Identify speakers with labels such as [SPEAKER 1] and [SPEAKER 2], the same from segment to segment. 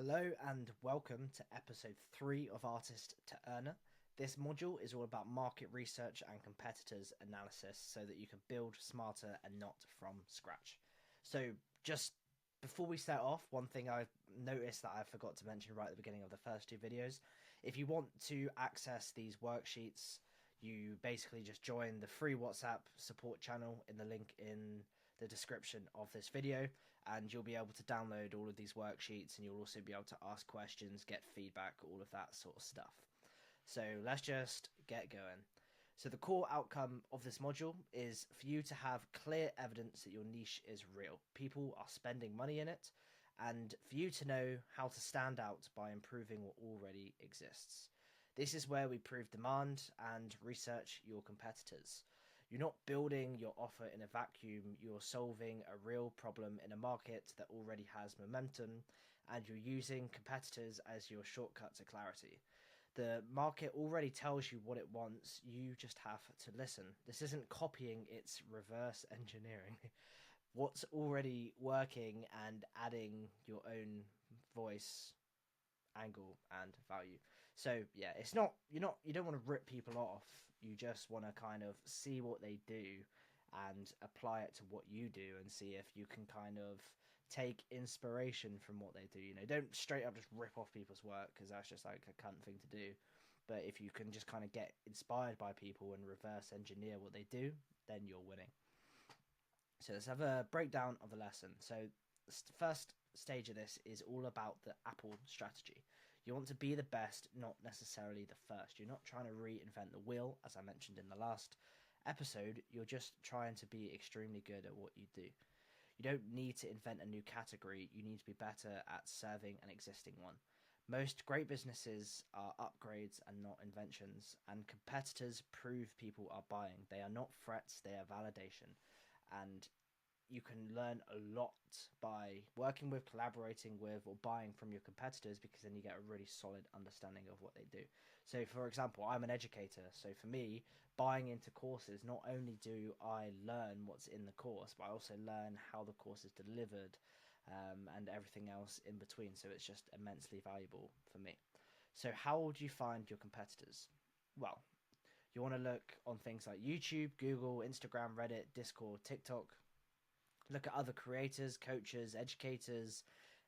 [SPEAKER 1] Hello and welcome to episode 3 of Artist to Earner. This module is all about market research and competitors analysis so that you can build smarter and not from scratch. So, just before we start off, one thing I've noticed that I forgot to mention right at the beginning of the first two videos, if you want to access these worksheets, you basically just join the free WhatsApp support channel in the link in the description of this video, and you'll be able to download all of these worksheets, and you'll also be able to ask questions, get feedback, all of that sort of stuff. So let's just get going. So the core outcome of this module is for you to have clear evidence that your niche is real. People are spending money in it, and for you to know how to stand out by improving what already exists. This is where we prove demand and research your competitors. You're not building your offer in a vacuum, you're solving a real problem in a market that already has momentum, and you're using competitors as your shortcut to clarity. The market already tells you what it wants, you just have to listen. This isn't copying, it's reverse engineering. What's already working and adding your own voice, angle and value. So yeah, you don't want to rip people off. You just want to kind of see what they do and apply it to what you do and see if you can kind of take inspiration from what they do. Don't straight up just rip off people's work because that's just like a cunt thing to do. But if you can just kind of get inspired by people and reverse engineer what they do, then you're winning. So let's have a breakdown of the lesson. So the first stage of this is all about the Apple strategy. You want to be the best, not necessarily the first. You're not trying to reinvent the wheel, as I mentioned in the last episode. You're just trying to be extremely good at what you do. You don't need to invent a new category. You need to be better at serving an existing one. Most great businesses are upgrades and not inventions, and competitors prove people are buying. They are not threats, they are validation. And you can learn a lot by working with, collaborating with, or buying from your competitors, because then you get a really solid understanding of what they do. So, for example, I'm an educator. So for me, buying into courses, not only do I learn what's in the course, but I also learn how the course is delivered, and everything else in between. So it's just immensely valuable for me. So how would you find your competitors? Well, you want to look on things like YouTube, Google, Instagram, Reddit, Discord, TikTok. Look at other creators, coaches, educators,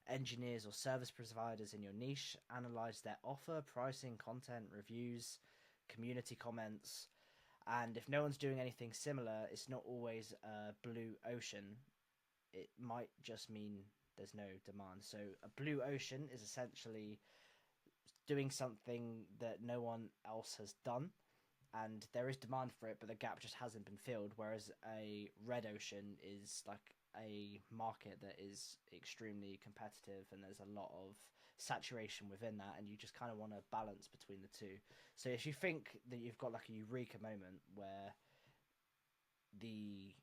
[SPEAKER 1] engineers, or service providers in your niche. Analyze their offer, pricing, content, reviews, community comments. And if no one's doing anything similar, it's not always a blue ocean. It might just mean there's no demand. So a blue ocean is essentially doing something that no one else has done, and there is demand for it, but the gap just hasn't been filled. Whereas a red ocean is like a market that is extremely competitive, and there's a lot of saturation within that, and you just kind of want to balance between the two. So if you think that you've got like a eureka moment where the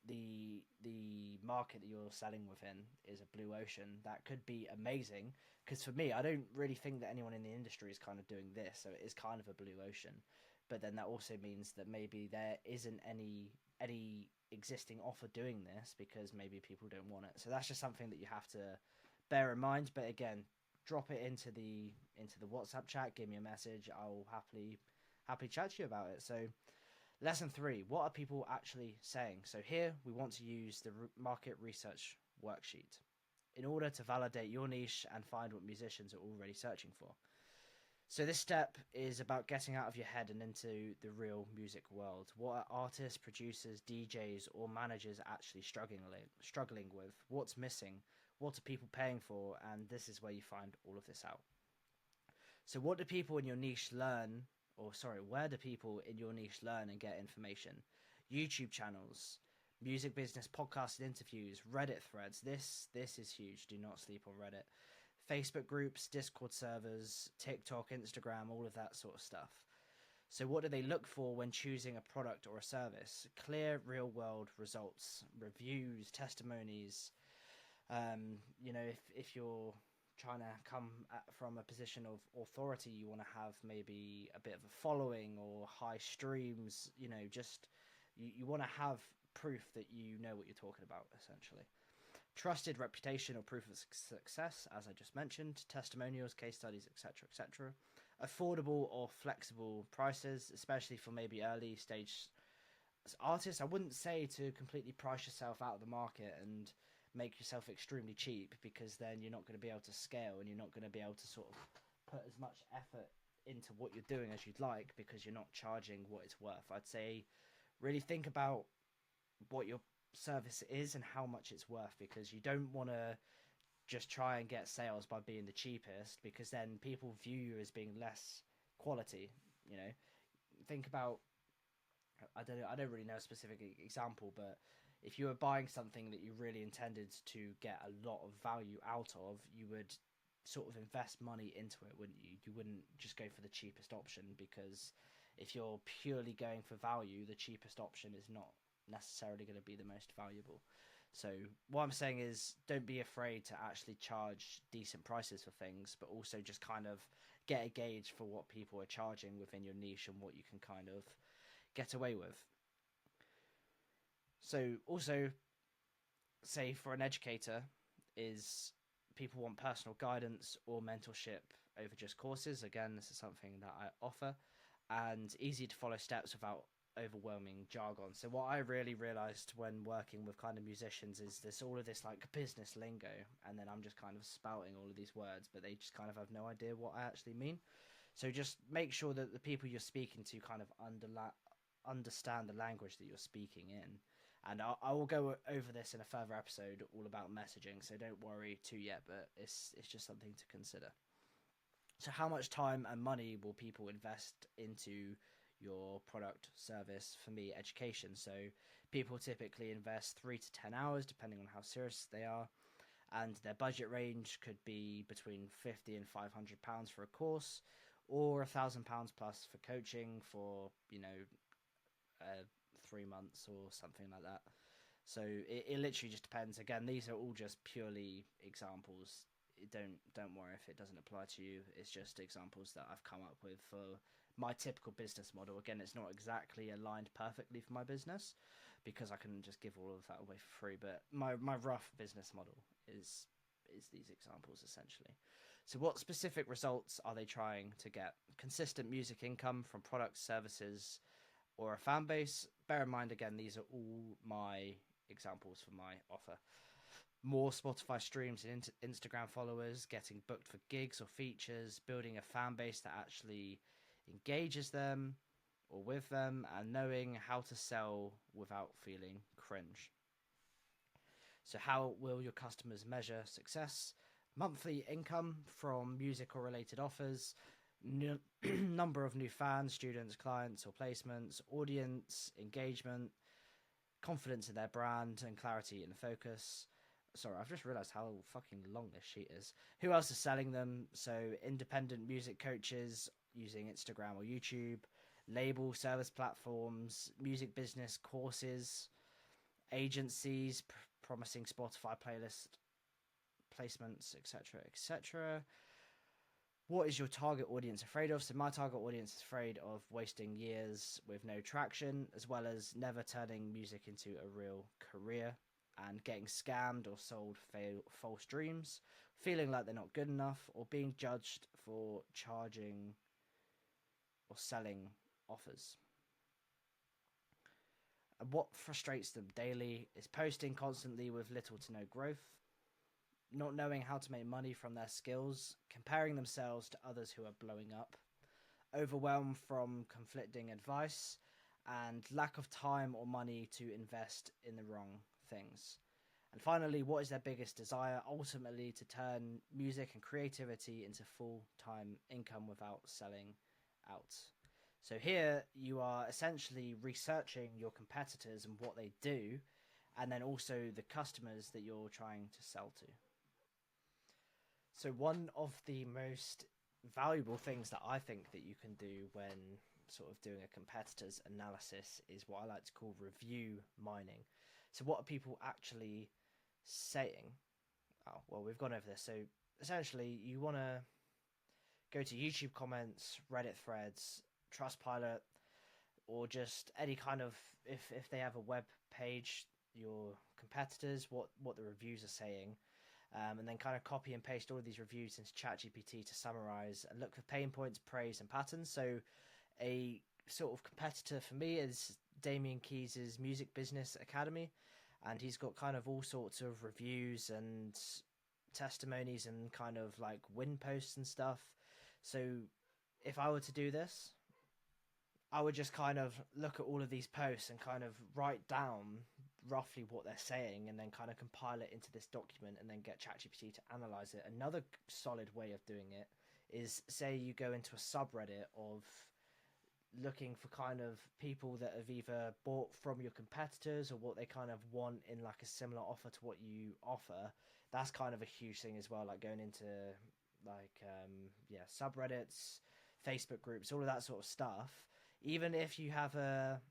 [SPEAKER 1] the market that you're selling within is a blue ocean, that could be amazing, because for me, I don't really think that anyone in the industry is kind of doing this, so it is kind of a blue ocean. But then that also means that maybe there isn't any existing offer doing this, because maybe people don't want it. So that's just something that you have to bear in mind. But again, drop it into the WhatsApp chat, give me a message, I'll happily chat to you about it. So lesson 3, what are people actually saying? So here we want to use the market research worksheet in order to validate your niche and find what musicians are already searching for. So this step is about getting out of your head and into the real music world. What are artists, producers, DJs, or managers actually struggling with? What's missing? What are people paying for? And this is where you find all of this out. So what do people in your niche learn? Where do people in your niche learn and get information? YouTube channels, music business podcasts and interviews, Reddit threads. This is huge. Do not sleep on Reddit. Facebook groups, Discord servers, TikTok, Instagram, all of that sort of stuff. So what do they look for when choosing a product or a service? Clear real-world results, reviews, testimonies. If you're trying to come from a position of authority, you want to have maybe a bit of a following or high streams, you want to have proof that you know what you're talking about, essentially. trusted reputation or proof of success, as I just mentioned, testimonials, case studies, etc., etc. Affordable or flexible prices, especially for maybe early stage artists. I wouldn't say to completely price yourself out of the market and make yourself extremely cheap, because then you're not going to be able to scale and you're not going to be able to sort of put as much effort into what you're doing as you'd like, because you're not charging what it's worth. I'd say really think about what your service is and how much it's worth, because you don't want to just try and get sales by being the cheapest, because then people view you as being less quality. You know, think about, I don't really know a specific example, but if you were buying something that you really intended to get a lot of value out of, you would sort of invest money into it, wouldn't you? You wouldn't just go for the cheapest option, because if you're purely going for value, the cheapest option is not necessarily going to be the most valuable. So what I'm saying is, don't be afraid to actually charge decent prices for things, but also just kind of get a gauge for what people are charging within your niche and what you can kind of get away with. So also, say for an educator, is people want personal guidance or mentorship over just courses. Again, this is something that I offer, and easy to follow steps without overwhelming jargon. So what I really realized when working with kind of musicians is there's all of this like business lingo, and then I'm just kind of spouting all of these words, but they just kind of have no idea what I actually mean. So just make sure that the people you're speaking to kind of understand the language that you're speaking in. And I will go over this in a further episode all about messaging, so don't worry too yet, but it's just something to consider. So how much time and money will people invest into your product, service? For me, education. So people typically invest 3 to 10 hours, depending on how serious they are. And their budget range could be between £50 and £500 for a course, or £1,000 plus for coaching for, 3 months or something like that. So it literally just depends. Again, these are all just purely examples. Don't worry if it doesn't apply to you. It's just examples that I've come up with for my typical business model. Again, it's not exactly aligned perfectly for my business, because I couldn't just give all of that away for free. But my rough business model is these examples essentially. So what specific results are they trying to get? Consistent music income from products, services, or a fan base. Bear in mind, again, these are all my examples for my offer. More Spotify streams and Instagram followers, getting booked for gigs or features, building a fan base that actually engages them or with them, and knowing how to sell without feeling cringe. So how will your customers measure success? Monthly income from music or related offers, number of new fans, students, clients, or placements, audience engagement, confidence in their brand, and clarity in focus. Sorry, I've just realised how fucking long this sheet is. Who else is selling them? So independent music coaches using Instagram or YouTube, label service platforms, music business courses, agencies promising Spotify playlist placements, etc., etc. What is your target audience afraid of? So my target audience is afraid of wasting years with no traction, as well as never turning music into a real career, and getting scammed or sold false dreams, feeling like they're not good enough, or being judged for charging or selling offers. And what frustrates them daily is posting constantly with little to no growth, not knowing how to make money from their skills, comparing themselves to others who are blowing up, overwhelmed from conflicting advice, and lack of time or money to invest in the wrong things. And finally, what is their biggest desire? Ultimately, to turn music and creativity into full-time income without selling out. So here you are essentially researching your competitors and what they do, and then also the customers that you're trying to sell to. So one of the most valuable things that I think that you can do when sort of doing a competitor's analysis is what I like to call review mining. So what are people actually saying? Oh, well, we've gone over this. So essentially, you want to go to YouTube comments, Reddit threads, Trustpilot, or just any kind of, if they have a web page, your competitors, what the reviews are saying, and then kind of copy and paste all of these reviews into ChatGPT to summarize and look for pain points, praise, and patterns. So a sort of competitor for me is Damien Keys's Music Business Academy, and he's got kind of all sorts of reviews and testimonies and kind of like win posts and stuff. So if I were to do this, I would just kind of look at all of these posts and kind of write down roughly what they're saying and then kind of compile it into this document and then get ChatGPT to analyze it. Another solid way of doing it is, say you go into a subreddit of looking for kind of people that have either bought from your competitors or what they kind of want in like a similar offer to what you offer. That's kind of a huge thing as well, like going into like subreddits, Facebook groups, all of that sort of stuff. Even if you have a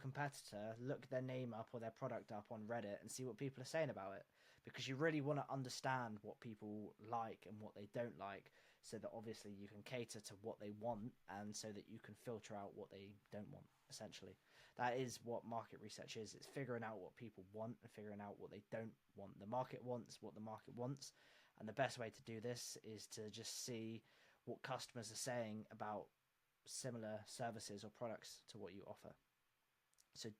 [SPEAKER 1] competitor, look their name up or their product up on Reddit and see what people are saying about it, because you really want to understand what people like and what they don't like, so that obviously you can cater to what they want and so that you can filter out what they don't want. Essentially, that is what market research is. It's figuring out what people want and figuring out what they don't want. The market wants what the market wants, and the best way to do this is to just see what customers are saying about similar services or products to what you offer. So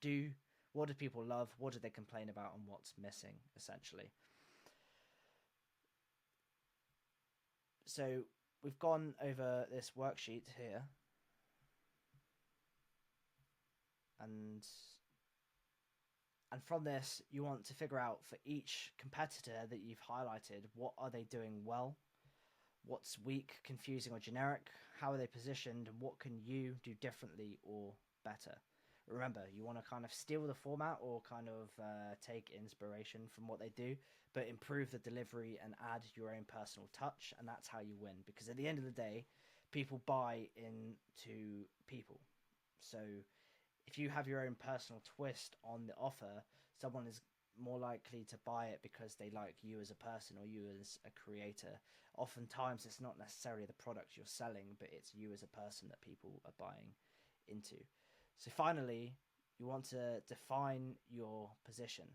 [SPEAKER 1] what do people love, what do they complain about, and what's missing, essentially. So we've gone over this worksheet here, and from this you want to figure out for each competitor that you've highlighted, what are they doing well, what's weak, confusing, or generic, how are they positioned, and what can you do differently or better. Remember, you want to kind of steal the format or kind of take inspiration from what they do, but improve the delivery and add your own personal touch, and that's how you win. Because at the end of the day, people buy into people. So if you have your own personal twist on the offer, someone is more likely to buy it because they like you as a person or you as a creator. Oftentimes, it's not necessarily the product you're selling, but it's you as a person that people are buying into. So finally, you want to define your position.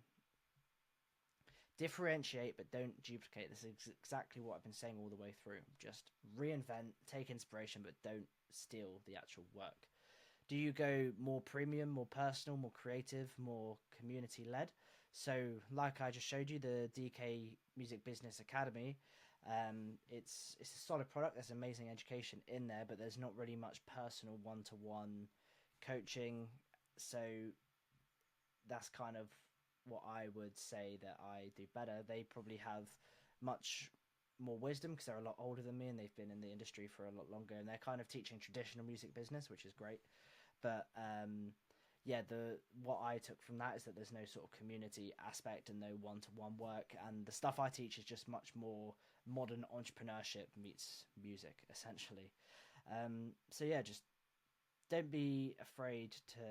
[SPEAKER 1] Differentiate, but don't duplicate. This is exactly what I've been saying all the way through. Just reinvent, take inspiration, but don't steal the actual work. Do you go more premium, more personal, more creative, more community-led? So like I just showed you, the DK Music Business Academy, it's a solid product. There's amazing education in there, but there's not really much personal one-to-one coaching. So that's kind of what I would say that I do better. They probably have much more wisdom because they're a lot older than me and they've been in the industry for a lot longer, and they're kind of teaching traditional music business, which is great. But what I took from that is that there's no sort of community aspect and no one-to-one work, and the stuff I teach is just much more modern entrepreneurship meets music, essentially. Just don't be afraid to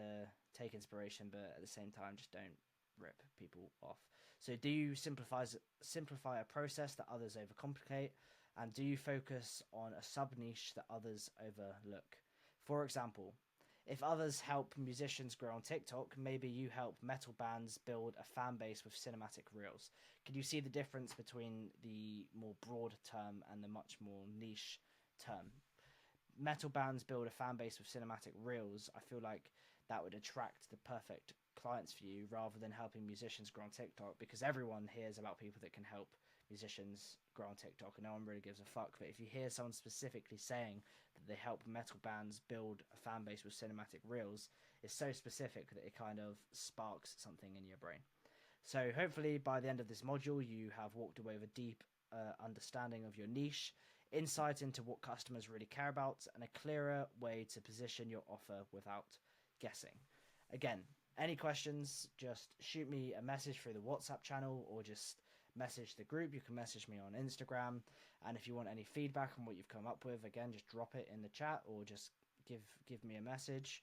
[SPEAKER 1] take inspiration, but at the same time, just don't rip people off. So do you simplify a process that others overcomplicate, and do you focus on a sub-niche that others overlook? For example, if others help musicians grow on TikTok, maybe you help metal bands build a fan base with cinematic reels. Can you see the difference between the more broad term and the much more niche term? Metal bands build a fan base with cinematic reels. I feel like that would attract the perfect clients for you rather than helping musicians grow on TikTok, because everyone hears about people that can help musicians grow on TikTok and no one really gives a fuck. But if you hear someone specifically saying that they help metal bands build a fan base with cinematic reels, it's so specific that it kind of sparks something in your brain. So hopefully by the end of this module you have walked away with a deep understanding of your niche, insight into what customers really care about, and a clearer way to position your offer without guessing. Again, any questions, just shoot me a message through the WhatsApp channel or just message the group. You can message me on Instagram, and if you want any feedback on what you've come up with, again, just drop it in the chat or just give me a message.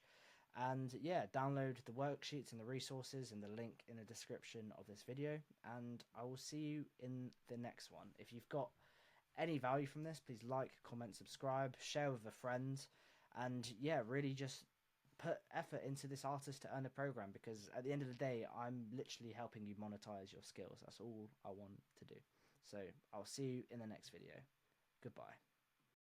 [SPEAKER 1] And yeah, download the worksheets and the resources and the link in the description of this video, and I will see you in the next one. If you've got any value from this, please like, comment, subscribe, share with a friend, and yeah, really just put effort into this artist to earn a program, because at the end of the day, I'm literally helping you monetize your skills. That's all I want to do. So I'll see you in the next video. Goodbye.